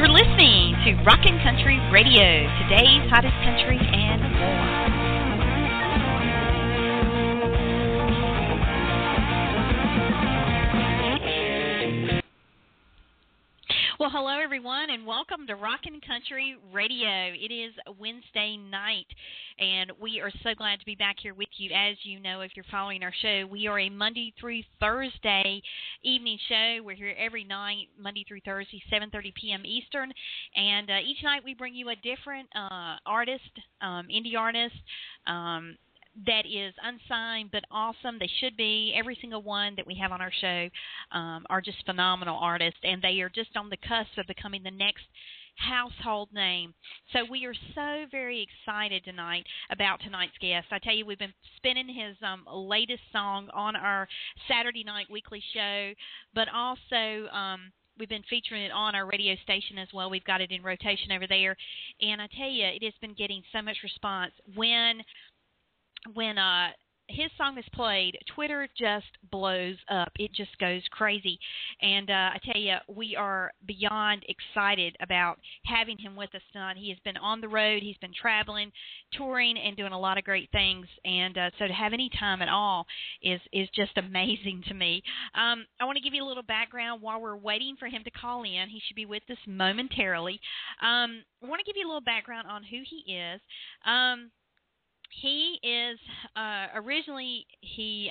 You're listening to Rockin' Country Radio, today's hottest country and more. Well, hello, everyone, and welcome to Rockin' Country Radio. It is Wednesday night, and we are so glad to be back here with you. As you know, if you're following our show, we are a Monday through Thursday evening show. We're here every night, Monday through Thursday, 7:30 p.m. Eastern, and each night we bring you a different artist, indie artist, that is unsigned but awesome. They should be. Every single one that we have on our show are just phenomenal artists, and they are just on the cusp of becoming the next household name. So we are so very excited tonight about tonight's guest. I tell you, we've been spinning his latest song on our Saturday night weekly show, but also we've been featuring it on our radio station as well. We've got it in rotation over there, and I tell you, it has been getting so much response. When his song is played, Twitter just blows up. It just goes crazy. And I tell you, we are beyond excited about having him with us tonight. He has been on the road. He's been traveling, touring, and doing a lot of great things. And so to have any time at all is just amazing to me. I want to give you a little background while we're waiting for him to call in. He should be with us momentarily. I want to give you a little background on who he is. He is, originally he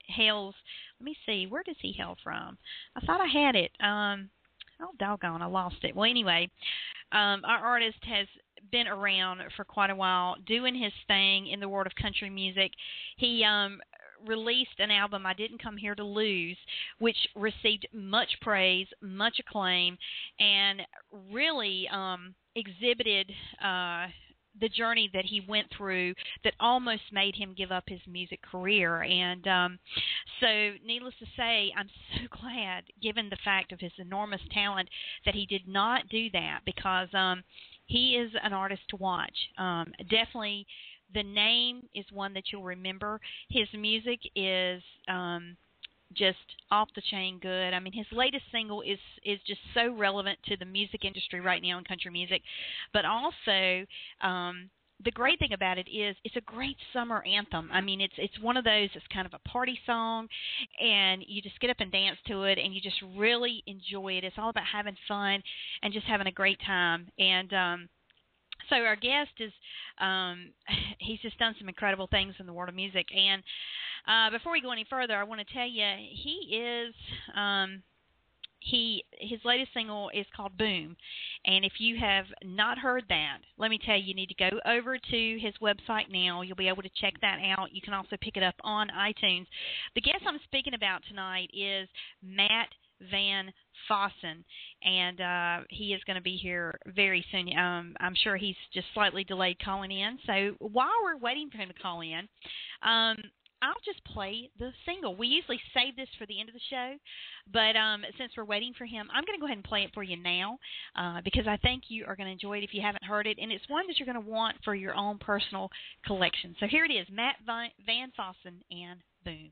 hails, let me see, where does he hail from? I thought I had it. Oh, doggone, I lost it. Well, anyway, our artist has been around for quite a while, doing his thing in the world of country music. He released an album, I Didn't Come Here to Lose, which received much praise, much acclaim, and really exhibited the journey that he went through that almost made him give up his music career. And so needless to say, I'm so glad, given the fact of his enormous talent, that he did not do that, because he is an artist to watch. Definitely the name is one that you'll remember. His music is just off the chain good. I mean, his latest single is just so relevant to the music industry right now in country music. But also, the great thing about it is it's a great summer anthem. I mean, it's one of those, it's kind of a party song, and you just get up and dance to it, and you just really enjoy it. It's all about having fun and just having a great time. And so our guest is, he's just done some incredible things in the world of music. And before we go any further, I want to tell you, he is, his latest single is called Boom. And if you have not heard that, let me tell you, you need to go over to his website now. You'll be able to check that out. You can also pick it up on iTunes. The guest I'm speaking about tonight is Matt VanFossen, and he is going to be here very soon. I'm sure he's just slightly delayed calling in. So while we're waiting for him to call in, I'll just play the single. We usually save this for the end of the show, but since we're waiting for him, I'm going to go ahead and play it for you now because I think you are going to enjoy it if you haven't heard it, and it's one that you're going to want for your own personal collection. So here it is, Matt VanFossen and Boom.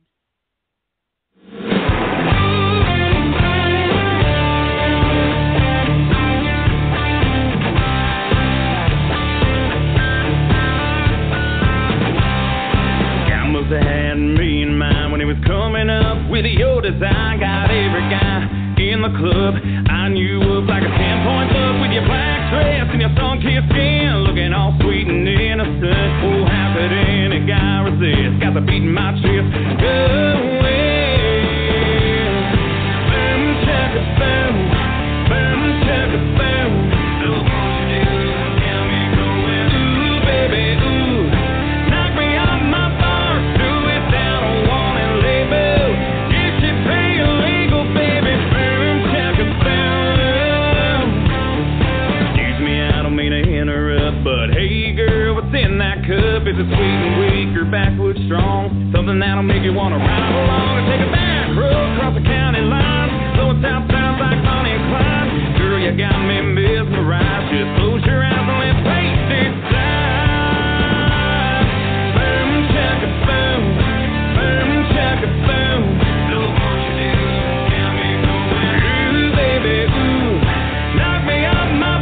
Had me in mind when he was coming up with your design. Got every guy in the club eyeing you up like a 10-point club with your black dress and your sun-kissed skin, looking all sweet and innocent. Oh, how could any guy resist? Got the beat in my chest going. Boom, chugga, boom, boom, chugga, boom. Look what you do, got me going. Ooh, baby, ooh, knock me off my bar. But hey girl, what's in that cup? Is it sweet and weak or backwoods strong? Something that'll make you wanna ride along and take a back road across the county line. So it sounds like Bonnie and Clyde. Girl, you got me mesmerized. Just close your eyes and let's taste it slide. Boom, chugga, boom, boom, chugga, boom. Look what you do, got me going. Ooh, baby, ooh, knock me off my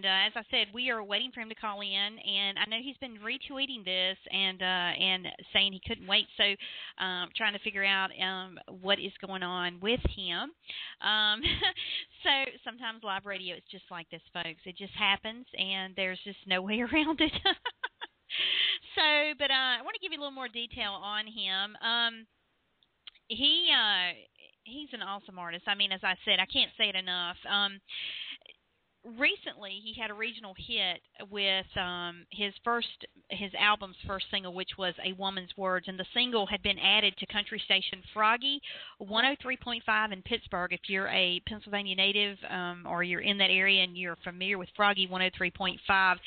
as I said, we are waiting for him to call in, and I know he's been retweeting this and saying he couldn't wait, so trying to figure out what is going on with him. So sometimes live radio is just like this, folks. It just happens, and there's just no way around it. But I want to give you a little more detail on him. He's an awesome artist. I mean, as I said, I can't say it enough. Recently, he had a regional hit with his album's first single, which was "A Woman's Words," and the single had been added to country station Froggy 103.5 in Pittsburgh. If you're a Pennsylvania native or you're in that area and you're familiar with Froggy 103.5,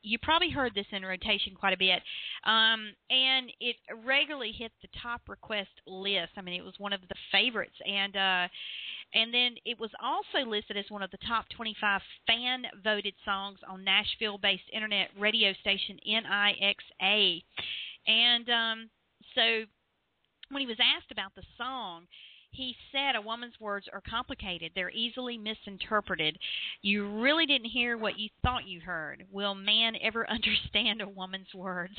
you probably heard this in rotation quite a bit, and it regularly hit the top request list. I mean, it was one of the favorites, and then it was also listed as one of the top 25 fan-voted songs on Nashville-based internet radio station NIXA. And so when he was asked about the song, he said, "A woman's words are complicated. They're easily misinterpreted. You really didn't hear what you thought you heard. Will man ever understand a woman's words?"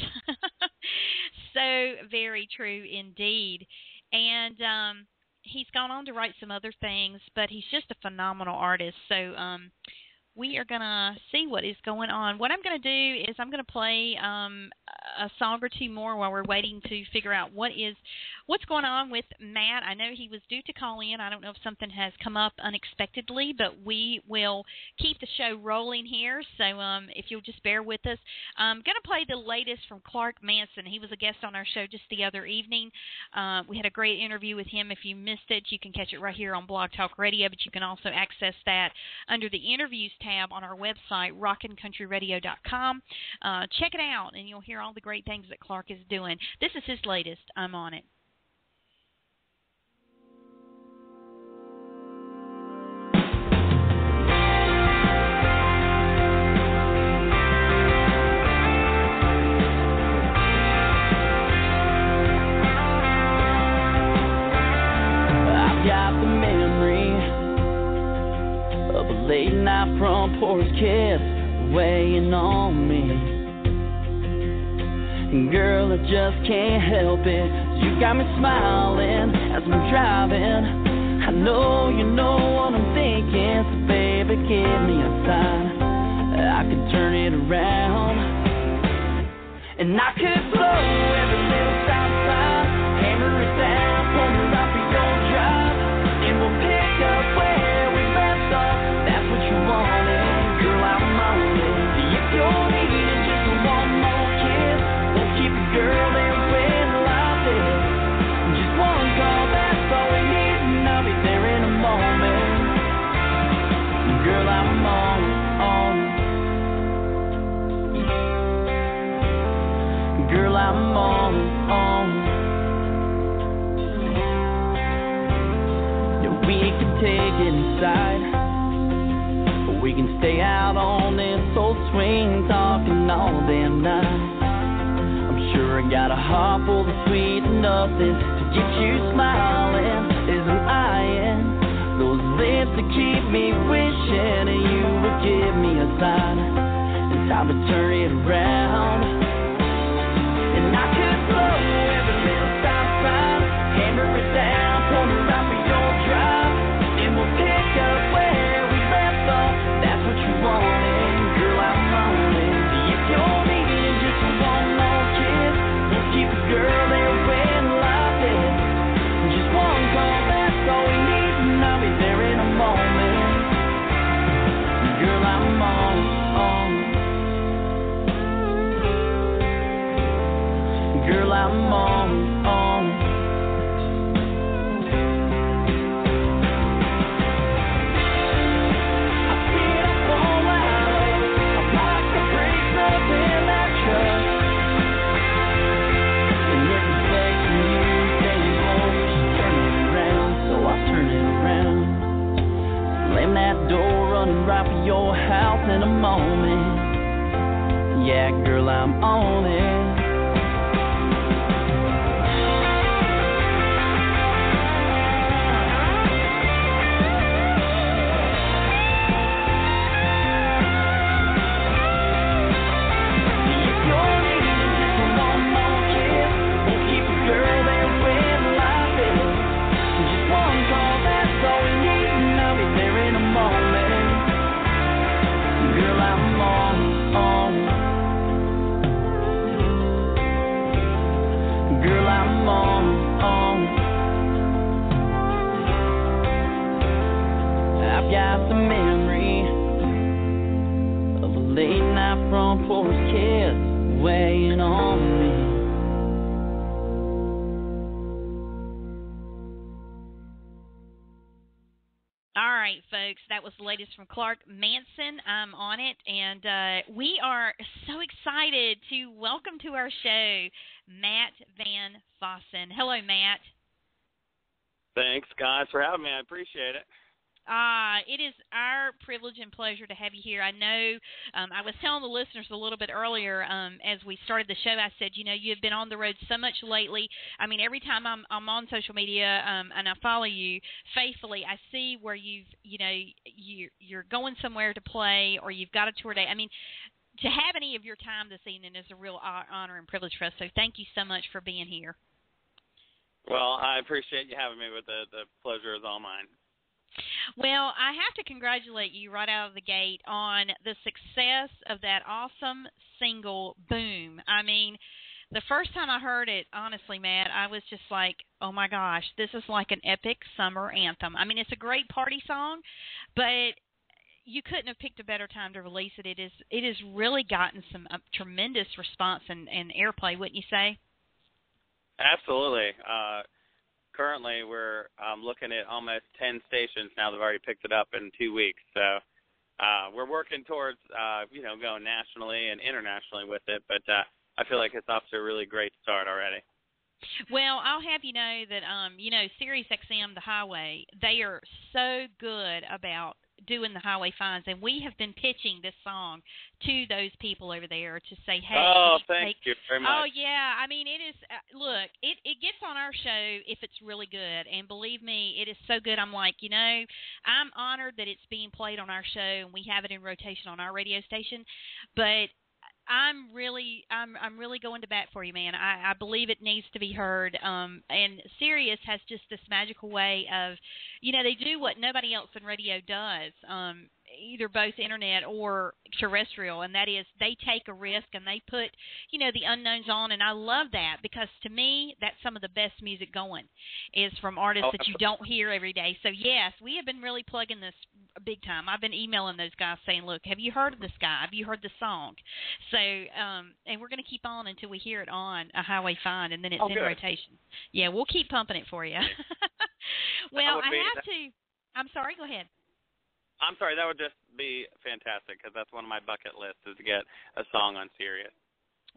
So very true indeed. And he's gone on to write some other things, but he's just a phenomenal artist. So we are going to see what is going on. What I'm going to do is I'm going to play a song or two more while we're waiting to figure out what's going on with Matt. I know he was due to call in. I don't know if something has come up unexpectedly, but we will keep the show rolling here. So if you'll just bear with us. I'm going to play the latest from Clark Manson. He was a guest on our show just the other evening. We had a great interview with him. If you missed it, you can catch it right here on Blog Talk Radio, but you can also access that under the interviews tab on our website, rockinctryradio.com. Check it out, and you'll hear all the great things that Clark is doing. This is his latest. I'm on it. Late night front porch kiss weighing on me. And girl, I just can't help it. You got me smiling as I'm driving. I know you know what I'm thinking. So baby, give me a sign. I could turn it around. And I could blow every little stop sign, hammer it down, pull me right for your drive. And we'll pick up where we left off. That's what you wanted, girl, I'm on it. If you're needing just one more kiss, we'll keep it, girl, there when life is. Just one call, that's all we need, and I'll be there in a moment. Girl, I'm on it. Girl, I'm on. Yeah, we can take it inside. We can stay out on this old swing, talking all damn night. I'm sure I got a heart full of sweet nothing to get you smiling as I'm eyeing those lips that keep me wishing you would give me a sign. It's time to turn it around. And I could blow every little stop sign, hammer it down, pull me right for your drive, and we'll pick up where we left off. That's what you wanted, girl, I'm on it. If you're needing just one more kiss, we'll keep it, girl, there when life is. Just one call, that's all we need, and I'll be there in a moment. Girl, I'm on. Girl, I'm on. I feel fall out. I'm like the brakes up in that truck. And if it's flexing you, staying home, just turn it around. So I'll turn it around. Slam that door, running right for your house in a moment. Yeah, girl, I'm on it. my front porch kids weighing on me. All right, folks, that was the latest from Clark Manson. I'm on it, and we are so excited to welcome to our show Matt VanFossen. Hello, Matt. Thanks, guys, for having me. I appreciate it. It is our privilege and pleasure to have you here. I know I was telling the listeners a little bit earlier as we started the show, I said, you know, you've been on the road so much lately. I mean, every time I'm on social media and I follow you faithfully, I see where you're going somewhere to play or you've got a tour date. I mean, to have any of your time this evening is a real honor and privilege for us, so thank you so much for being here. Well, I appreciate you having me, but the pleasure is all mine. Well, I have to congratulate you right out of the gate on the success of that awesome single, Boom. I mean, the first time I heard it, honestly, Matt, I was just like, oh, my gosh, this is like an epic summer anthem. I mean, it's a great party song, but you couldn't have picked a better time to release it. It has really gotten some tremendous response and airplay, wouldn't you say? Absolutely. Currently, we're looking at almost 10 stations now that have already picked it up in 2 weeks. So we're working towards, going nationally and internationally with it. But I feel like it's off to a really great start already. Well, I'll have you know that, Sirius XM, the Highway, they are so good about doing the Highway Finds, and we have been pitching this song to those people over there to say, hey. Oh, thank you very much. Oh, yeah. I mean, it is, look, it gets on our show if it's really good, and believe me, it is so good. I'm like, I'm honored that it's being played on our show, and we have it in rotation on our radio station, but I'm really going to bat for you, man. I believe it needs to be heard. And Sirius has just this magical way of, they do what nobody else in radio does, either both internet or terrestrial, and that is they take a risk and they put, the unknowns on, and I love that because to me that's some of the best music going is from artists that you don't hear every day. So, yes, we have been really plugging this big time. I've been emailing those guys saying, look, have you heard of this guy? Have you heard the song? So, and we're going to keep on until we hear it on a Highway Find, and then it's in rotation. Yeah, we'll keep pumping it for you. Well, I'm sorry, go ahead. I'm sorry, that would just be fantastic because that's one of my bucket lists is to get a song on Sirius.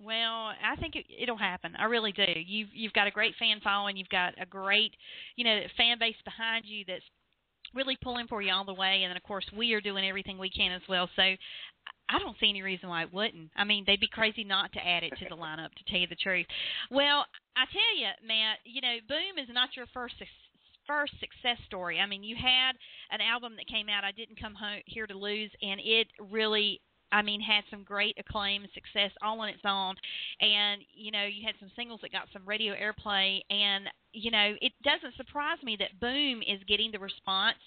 Well, I think it'll happen. I really do. You've got a great fan following. You've got a great, fan base behind you that's really pulling for you all the way. And then, of course, we are doing everything we can as well. So I don't see any reason why it wouldn't. I mean, they'd be crazy not to add it to the lineup, to tell you the truth. Well, I tell you, Matt, Boom is not your first success story. I mean, you had an album that came out, I Didn't Come Here to Lose, and it really, had some great acclaim and success all on its own. And, you had some singles that got some radio airplay. And, it doesn't surprise me that Boom is getting the response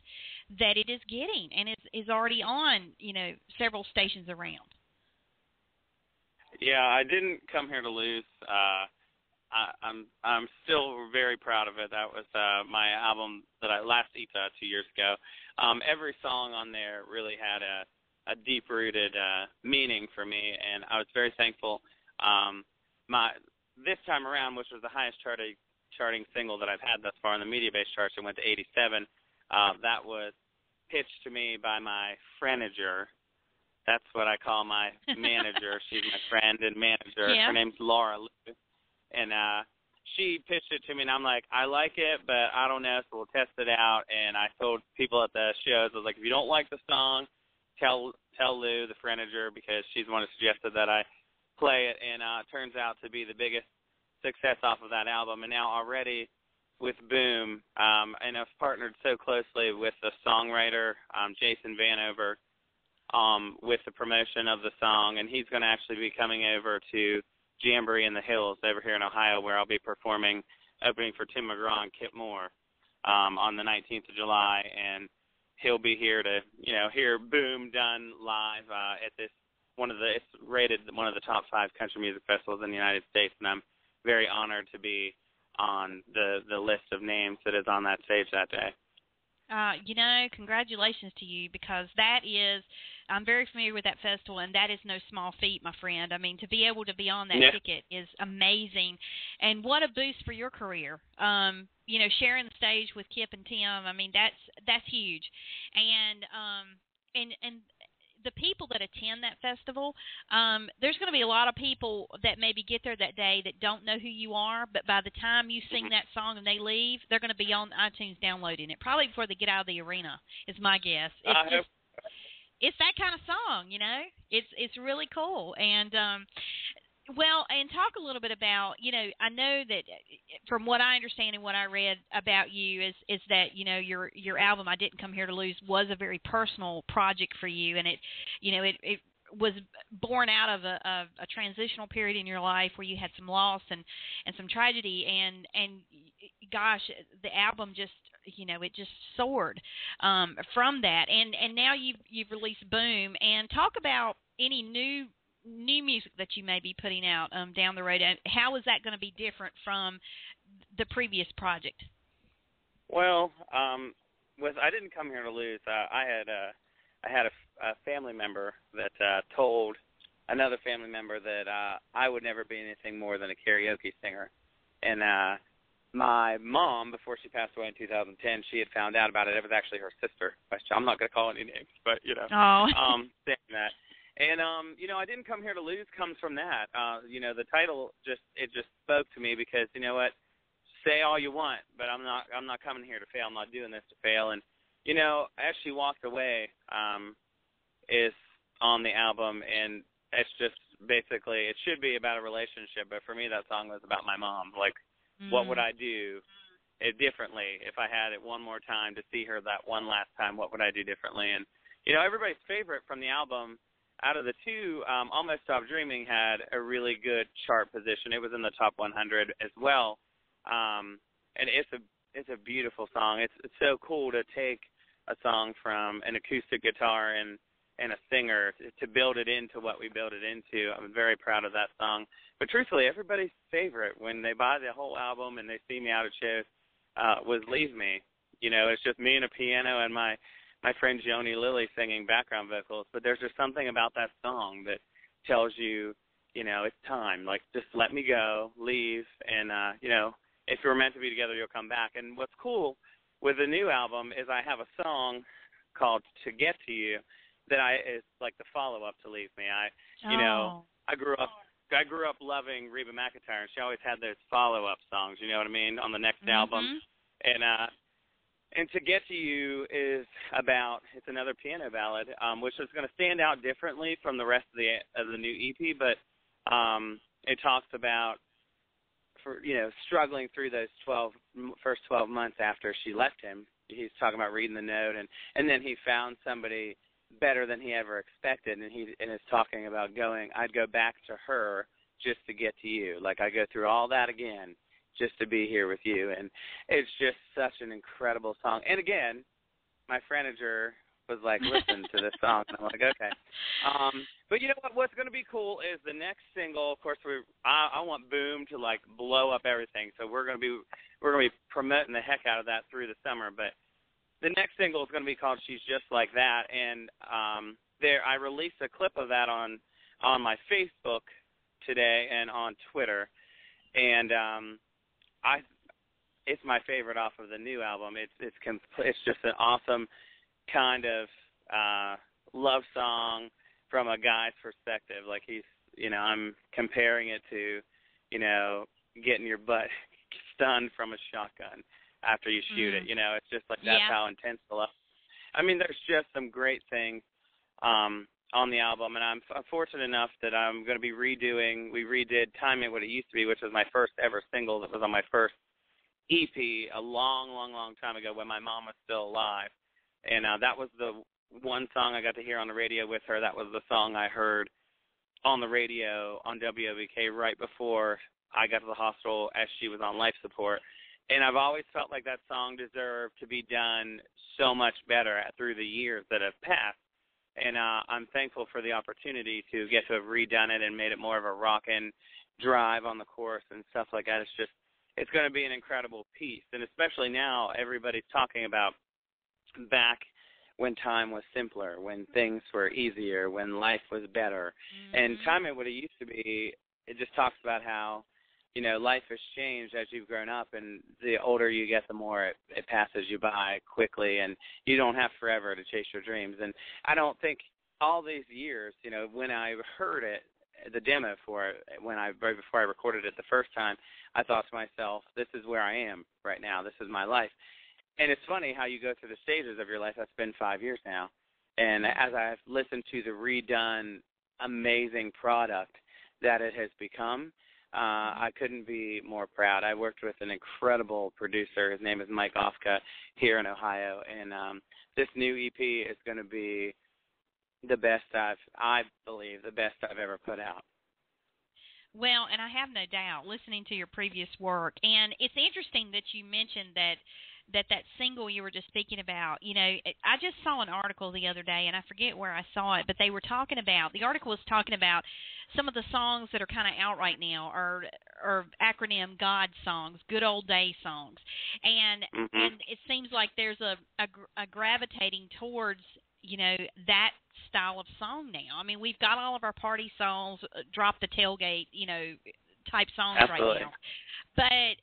that it is getting and is already on, several stations around. Yeah, I Didn't Come Here to Lose. I'm still very proud of it. That was my album that I last NIXA 2 years ago. Every song on there really had a deep-rooted meaning for me, and I was very thankful. This time around, which was the highest charting single that I've had thus far in the media-based charts, it went to 87. That was pitched to me by my friendager. That's what I call my manager. She's my friend and manager. Yeah. Her name's Laura Lou. And she pitched it to me, and I'm like, I like it, but I don't know, so we'll test it out. And I told people at the shows, I was like, if you don't like the song, tell Lou, the friendager, because she's the one who suggested that I play it. And it turns out to be the biggest success off of that album. And now already with Boom, and I've partnered so closely with the songwriter, Jason Vanover, with the promotion of the song. And he's going to actually be coming over to Jamboree in the Hills over here in Ohio, where I'll be performing, opening for Tim McGraw and Kip Moore on the 19th of July, and he'll be here to, hear Boom done live at this it's rated one of the top 5 country music festivals in the United States, and I'm very honored to be on the list of names that is on that stage that day. Congratulations to you, because that is, I'm very familiar with that festival, and that is no small feat, my friend. I mean, to be able to be on that ticket is amazing, and what a boost for your career. Sharing the stage with Kip and Tim, I mean, that's huge, and the people that attend that festival, there's going to be a lot of people that maybe get there that day that don't know who you are, but by the time you sing that song and they leave, they're going to be on iTunes downloading it, probably before they get out of the arena, is my guess. It's that kind of song, It's really cool. And and talk a little bit about, I know that from what I understand and what I read about you is that, your album, I Didn't Come Here to Lose, was a very personal project for you. And it was born out of a transitional period in your life where you had some loss and some tragedy. And gosh, the album just, it just soared from that. And now you've released Boom. And talk about any new music that you may be putting out down the road. How is that going to be different from the previous project? Well, with I Didn't Come Here to Lose, I had a family member that told another family member that I would never be anything more than a karaoke singer. And my mom, before she passed away in 2010, she had found out about it. It was actually her sister. I'm not going to call any names, but saying that. And I Didn't Come Here to Lose comes from that. The title just spoke to me because, you know what, say all you want, but I'm not coming here to fail. I'm not doing this to fail. And as she walked away, is on the album, and it's just basically, it should be about a relationship, but for me that song was about my mom. Like, what would I do differently if I had it one more time to see her that one last time? What would I do differently? And everybody's favorite from the album, out of the two, Almost Stop Dreaming had a really good chart position. It was in the top 100 as well, and it's a beautiful song. It's so cool to take a song from an acoustic guitar and a singer to build it into what we built it into. I'm very proud of that song. But truthfully, everybody's favorite when they buy the whole album and they see me out at shows was Leave Me. It's just me and a piano and my friend Joni Lilly singing background vocals, but there's just something about that song that tells you, it's time. Like, just let me go, leave, and, if you're meant to be together, you'll come back. And what's cool with the new album is I have a song called To Get to You that is like the follow-up to Leave Me. I grew up loving Reba McEntire, and she always had those follow-up songs, you know what I mean, on the next album. And To Get to You is it's another piano ballad, which is going to stand out differently from the rest of the new EP, but it talks about, struggling through those first 12 months after she left him. He's talking about reading the note, and then he found somebody better than he ever expected, and is talking about I'd go back to her just to get to you. Like, I go through all that again just to be here with you. And it's just such an incredible song. And again, my manager was like, listen to this song. And I'm like, okay. But you know what? What's going to be cool is the next single. Of course, I want Boom to like blow up everything. So we're going to be promoting the heck out of that through the summer. But the next single is going to be called She's Just Like That. And I released a clip of that on my Facebook today and on Twitter. And it's my favorite off of the new album. It's just an awesome kind of love song from a guy's perspective. Like, I'm comparing it to, getting your butt stunned from a shotgun after you shoot it. It's just like that's how intense the love. I mean, there's just some great things on the album, and I'm fortunate enough that I'm going to be we redid Time Ain't What It Used to Be, which was my first ever single that was on my first EP a long, long, long time ago when my mom was still alive. And that was the one song I got to hear on the radio with her. That was the song I heard on the radio on WOBK right before I got to the hospital as she was on life support. And I've always felt like that song deserved to be done so much better through the years that have passed. And I'm thankful for the opportunity to get to have redone it and made it more of a rockin' drive on the chorus and stuff like that. It's going to be an incredible piece. And especially now, everybody's talking about back when time was simpler, when things were easier, when life was better. And Time and What It Used to Be, it just talks about how, life has changed as you've grown up, and the older you get, the more it passes you by quickly, and you don't have forever to chase your dreams. And I don't think all these years, when I heard it, the demo for it, right before I recorded it the first time, I thought to myself, this is where I am right now. This is my life. And it's funny how you go through the stages of your life. That's been 5 years now. And as I've listened to the redone, amazing product that it has become, I couldn't be more proud. I worked with an incredible producer. His name is Mike Ofka here in Ohio. And this new EP is going to be the best I believe, the best I've ever put out. Well, and I have no doubt, listening to your previous work, and it's interesting that you mentioned that single you were just speaking about. I just saw an article the other day, and I forget where I saw it, but the article was talking about some of the songs that are kind of out right now are acronym God songs, good old day songs, and it seems like there's a gravitating towards that style of song now. I mean, we've got all of our party songs, drop the tailgate, type songs Absolutely. right now. But,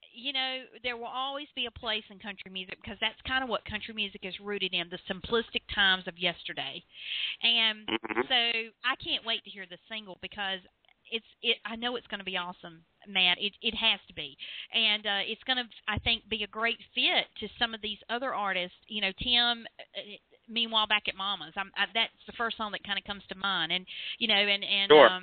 there will always be a place in country music because that's kind of what country music is rooted in, the simplistic times of yesterday. And so I can't wait to hear the single because I know it's going to be awesome, Matt. It has to be. And it's going to, I think, be a great fit to some of these other artists. Tim, Meanwhile Back at Mama's. That's the first song that kind of comes to mind. And, Sure.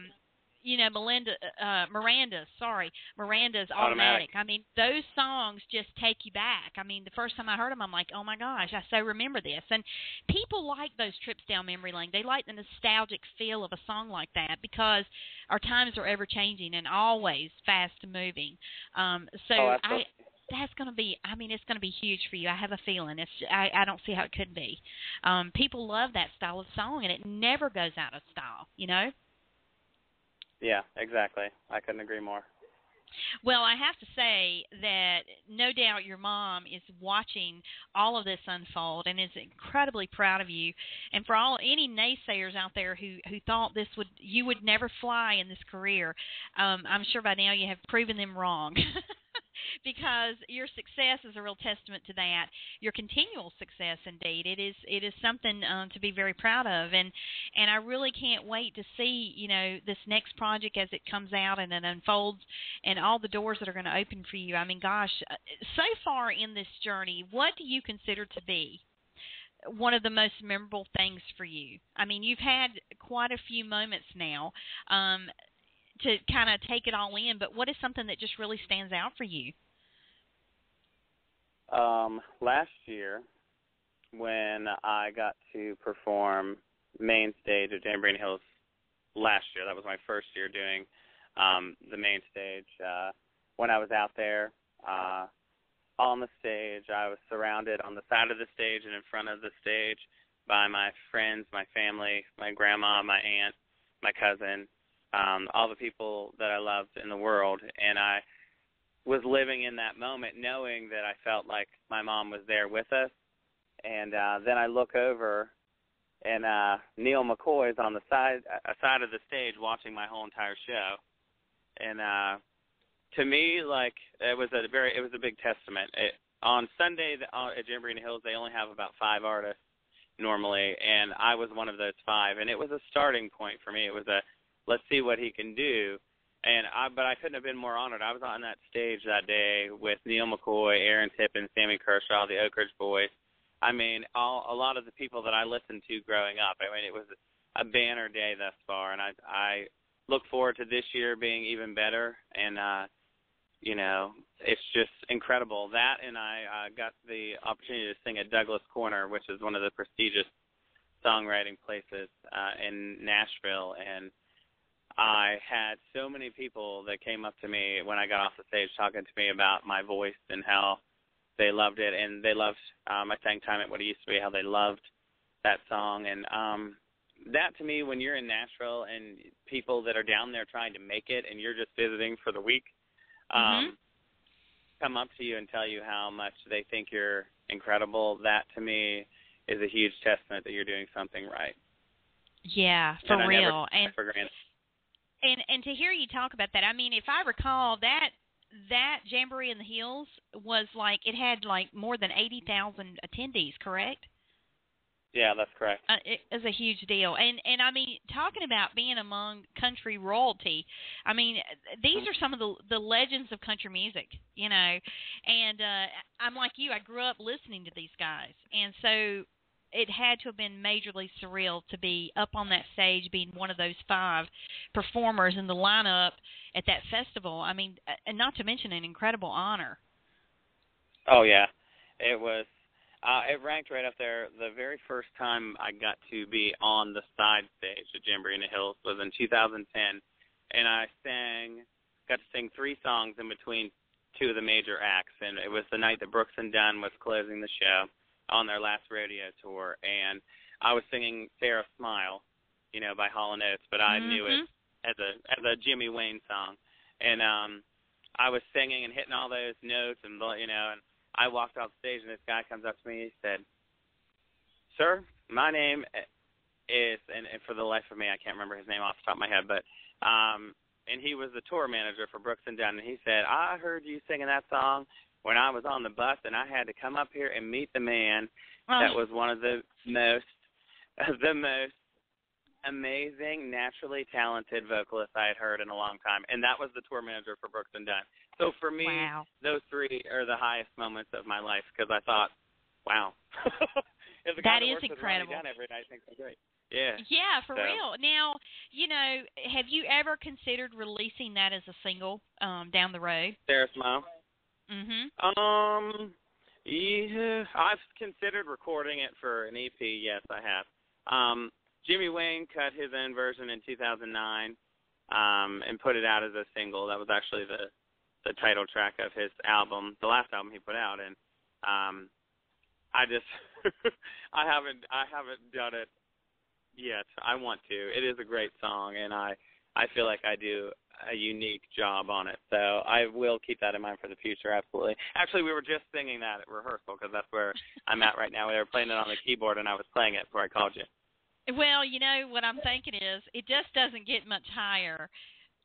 Miranda's Automatic. I mean, those songs just take you back. I mean, the first time I heard them, I'm like, oh my gosh, I so remember this. And people like those trips down memory lane. They like the nostalgic feel of a song like that because our times are ever changing and always fast moving. That's going to be, it's going to be huge for you. I have a feeling. I don't see how it could be. People love that style of song, and it never goes out of style, Yeah, exactly. I couldn't agree more. Well, I have to say that no doubt your mom is watching all of this unfold and is incredibly proud of you. And for any naysayers out there who thought you would never fly in this career, I'm sure by now you have proven them wrong. Because your success is a real testament to that. Your continual success, indeed, it is something to be very proud of, and I really can't wait to see this next project as it comes out and it unfolds, and all the doors that are going to open for you. I mean, gosh, so far in this journey, what do you consider to be one of the most memorable things for you? I mean, you've had quite a few moments now. To kind of take it all in, but what is something that just really stands out for you? Last year, when I got to perform main stage at Jamboree Hills last year, that was my first year doing the main stage. When I was out there on the stage, I was surrounded on the side of the stage and in front of the stage by my friends, my family, my grandma, my aunt, my cousin, all the people that I loved in the world, and I was living in that moment knowing that I felt like my mom was there with us. And then I look over, and Neil McCoy is on the side of the stage watching my whole entire show. And to me, like, it was a big testament. On Sunday at Jamboree Hills, they only have about 5 artists normally, and I was one of those 5, and it was a starting point for me. It was let's see what he can do. But I couldn't have been more honored. I was on that stage that day with Neil McCoy, Aaron Tippin, Sammy Kershaw, the Oak Ridge Boys. I mean, a lot of the people that I listened to growing up. I mean, it was a banner day thus far, and I look forward to this year being even better. And, it's just incredible. That, and I got the opportunity to sing at Douglas Corner, which is one of the prestigious songwriting places in Nashville, and I had so many people that came up to me when I got off the stage talking to me about my voice and how they loved it, and they loved I sang Time at What It Used to Be, how they loved that song. And that, to me, when you're in Nashville and people that are down there trying to make it and you're just visiting for the week come up to you and tell you how much they think you're incredible, that, to me, is a huge testament that you're doing something right. Yeah, for and real. I never for granted. And to hear you talk about that, I mean, if I recall, that Jamboree in the Hills was like, it had like more than 80,000 attendees, correct? Yeah, that's correct. It was a huge deal. And I mean, talking about being among country royalty, I mean, these are some of the legends of country music, you know. And I'm like you, I grew up listening to these guys. And so it had to have been majorly surreal to be up on that stage, being one of those 5 performers in the lineup at that festival. I mean, and not to mention an incredible honor. Oh, yeah. It was. It ranked right up there. The very first time I got to be on the side stage at Jamboree in the Hills was in 2010, and I got to sing 3 songs in between 2 of the major acts, and it was the night that Brooks and Dunn was closing the show on their last rodeo tour, and I was singing Sarah Smile, you know, by Hall & Oates, but I knew it as a Jimmy Wayne song, and I was singing and hitting all those notes, and you know, and I walked off stage, and this guy comes up to me and he said, "Sir, my name is," and for the life of me, I can't remember his name off the top of my head, but, and he was the tour manager for Brooks and Dunn, and he said, "I heard you singing that song when I was on the bus, and I had to come up here and meet the man that was one of the most amazing, naturally talented vocalists I had heard in a long time," and that was the tour manager for Brooks and Dunn. So for me, those 3 are the highest moments of my life because I thought, wow. That is incredible. Every night thinks I'm great. Yeah. Yeah, for real. Now, you know, have you ever considered releasing that as a single down the road? Sarah Smile? Mm-hmm. Yeah, I've considered recording it for an EP. Yes, I have. Jimmy Wayne cut his own version in 2009 and put it out as a single. That was actually the title track of his album, the last album he put out, and I just I haven't done it yet. I want to. It is a great song, and I feel like I do a unique job on it. So I will keep that in mind for the future, absolutely. Actually, we were just singing that at rehearsal because that's where I'm at right now. They were playing it on the keyboard, and I was playing it before I called you. Well, you know, what I'm thinking is it just doesn't get much higher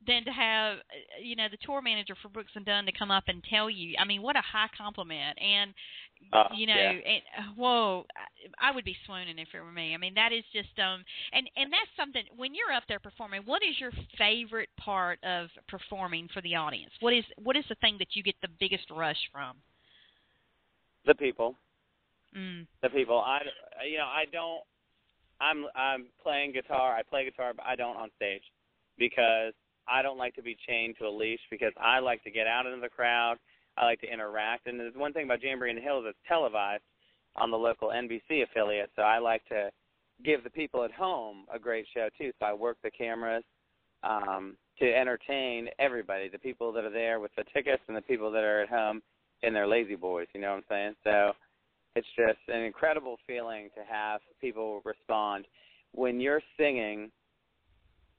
than to have, you know, the tour manager for Brooks and Dunn to come up and tell you. I mean, what a high compliment. And, you know, whoa, I would be swooning if it were me. I mean, that is just, and that's something, when you're up there performing, what is your favorite part of performing for the audience? What is the thing that you get the biggest rush from? The people. The people. I'm playing guitar. I play guitar, but I don't on stage because I don't like to be chained to a leash because I like to get out into the crowd. I like to interact. And there's one thing about Jamboree in the Hills, it's televised on the local NBC affiliate, so I like to give the people at home a great show, too. So I work the cameras to entertain everybody, the people that are there with the tickets and the people that are at home in their lazy boys, you know what I'm saying? So it's just an incredible feeling to have people respond. When you're singing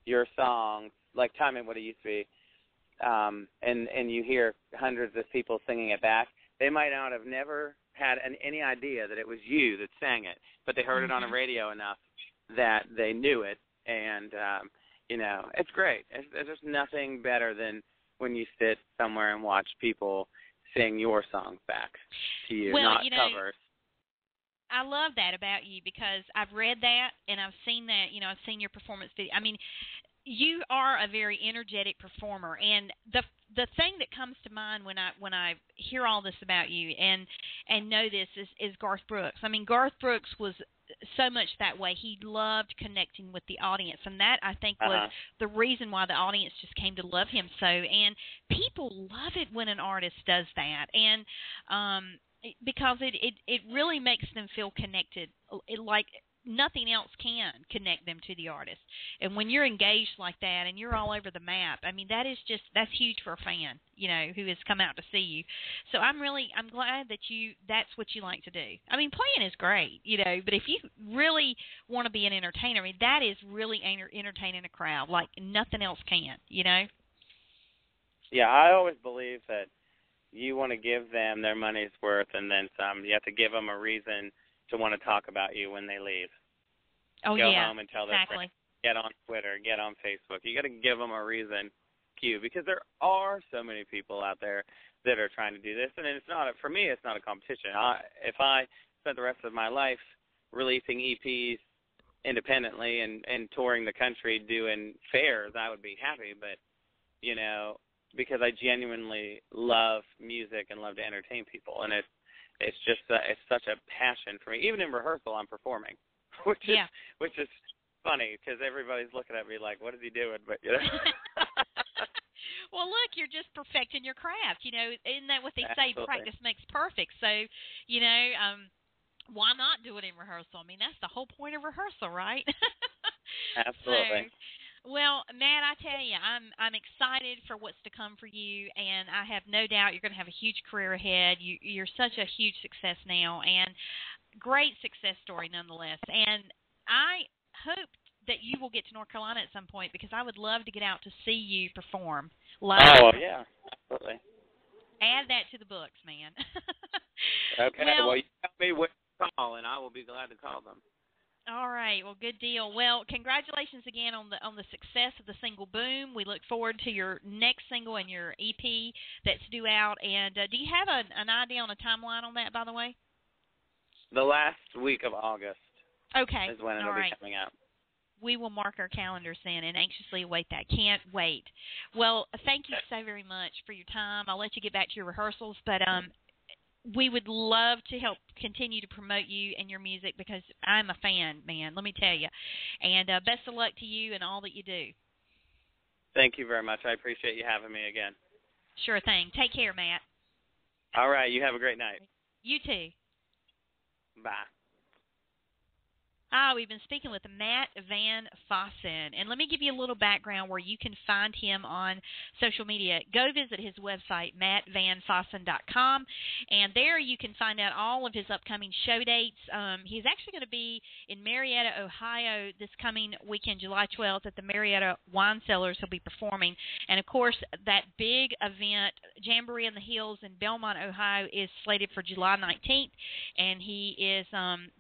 your songs, like Time Ain't What It Used to Be, and you hear hundreds of people singing it back, they might not have never had any idea that it was you that sang it, but they heard it on a radio enough that they knew it, and, you know, it's great. There's nothing better than when you sit somewhere and watch people sing your songs back to you, well, not you know, covers. I love that about you because I've read that and I've seen that, you know, I've seen your performance video. I mean, you are a very energetic performer, and the thing that comes to mind when I hear all this about you and know this is Garth Brooks. I mean, Garth Brooks was so much that way. He loved connecting with the audience, and that, I think, was the reason why the audience just came to love him so. And people love it when an artist does that, and because it really makes them feel connected, like nothing else can connect them to the artist. And when you're engaged like that and you're all over the map, I mean, that's huge for a fan, you know, who has come out to see you. So I'm glad that that's what you like to do. I mean, playing is great, you know, but if you really want to be an entertainer, I mean, that is really entertaining a crowd like nothing else can, you know? Yeah, I always believe that you want to give them their money's worth and then some. You have to give them a reason to want to talk about you when they leave. Oh, Go yeah, home and tell their friends. Get on Twitter, get on Facebook. You got to give them a reason, because there are so many people out there that are trying to do this, and it's not for me. It's not a competition. If I spent the rest of my life releasing EPs independently and touring the country doing fairs, I would be happy. But because I genuinely love music and love to entertain people, and it's just it's such a passion for me. Even in rehearsal, I'm performing, which is funny because everybody's looking at me like, "What is he doing?" But Well, look, you're just perfecting your craft. Isn't that what they say? Practice makes perfect. So, why not do it in rehearsal? I mean, that's the whole point of rehearsal, right? Absolutely. Well, Matt, I tell you, I'm excited for what's to come for you, and I have no doubt you're going to have a huge career ahead. You're such a huge success now, and great success story nonetheless. And I hope that you will get to North Carolina at some point, because I would love to get out to see you perform live. Oh, yeah, absolutely. Add that to the books, man. Okay, well, you tell me what to call, and I will be glad to call them. All right, well, good deal. Well, congratulations again on the success of the single Boom. We look forward to your next single and your EP that's due out. And do you have an idea on a timeline on that, by the way? The last week of August is when it'll be coming out. We will mark our calendars then and anxiously await that. Can't wait. Well, thank you so very much for your time. I'll let you get back to your rehearsals, but we would love to help continue to promote you and your music, because I'm a fan, man, let me tell you. And best of luck to you and all that you do. Thank you very much. I appreciate you having me again. Sure thing. Take care, Matt. All right. You have a great night. You too. Bye. We've been speaking with Matt VanFossen, and let me give you a little background where you can find him on social media. Go visit his website, mattvanfossen.com, and there you can find out all of his upcoming show dates. He's actually going to be in Marietta, Ohio this coming weekend, July 12th, at the Marietta Wine Cellars. He'll be performing, and of course, that big event, Jamboree in the Hills in Belmont, Ohio, is slated for July 19th, and he is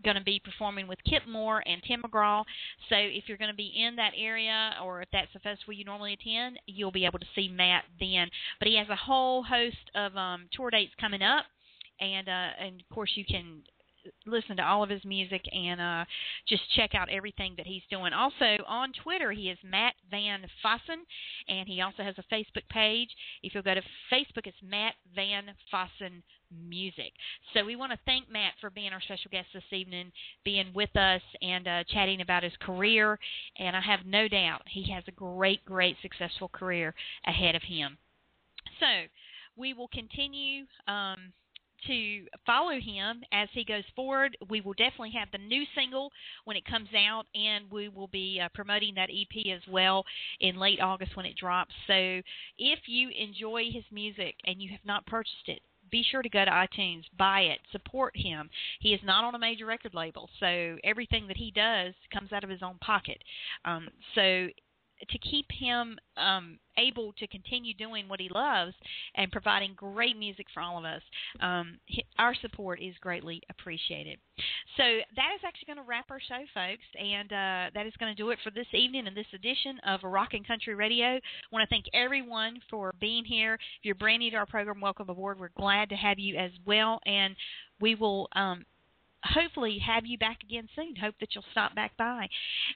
going to be performing with Kip Moore and Tim McGraw. So if you're going to be in that area, or if that's a festival you normally attend, you'll be able to see Matt then. But he has a whole host of tour dates coming up, and of course you can listen to all of his music and just check out everything that he's doing. Also on Twitter, he is Matt VanFossen, and he also has a Facebook page. If you'll go to Facebook, it's Matt VanFossen Music. So we want to thank Matt for being our special guest this evening, being with us and chatting about his career, and I have no doubt he has a great, successful career ahead of him. So we will continue to follow him as he goes forward. We will definitely have the new single when it comes out, and we will be promoting that EP as well in late August when it drops. So if you enjoy his music and you have not purchased it, be sure to go to iTunes, buy it, support him. He is not on a major record label, so everything that he does comes out of his own pocket. So to keep him able to continue doing what he loves and providing great music for all of us, our support is greatly appreciated. So that is actually going to wrap our show, folks, and that is going to do it for this evening and this edition of Rockin' Country Radio. I want to thank everyone for being here. If you're brand new to our program, welcome aboard. We're glad to have you as well, and we will hopefully have you back again soon. Hope that you'll stop back by.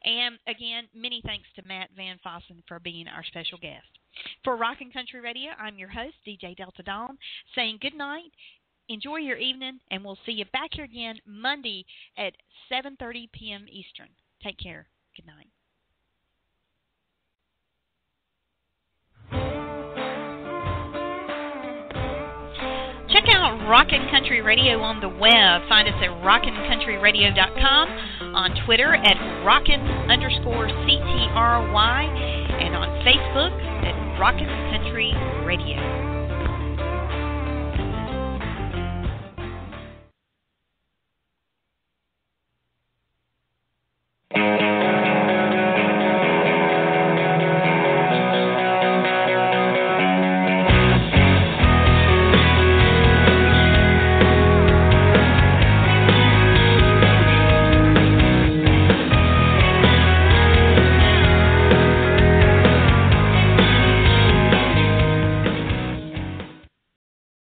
And again, many thanks to Matt VanFossen for being our special guest. For Rockin' Country Radio, I'm your host, DJ Delta Dawn, saying good night, enjoy your evening, and we'll see you back here again Monday at 7:30 p.m. Eastern. Take care. Good night. Check out Rockin' Country Radio on the web. Find us at rockinctryradio.com, on Twitter at Rockin_CTRY, and on Facebook at Rockin' Country Radio.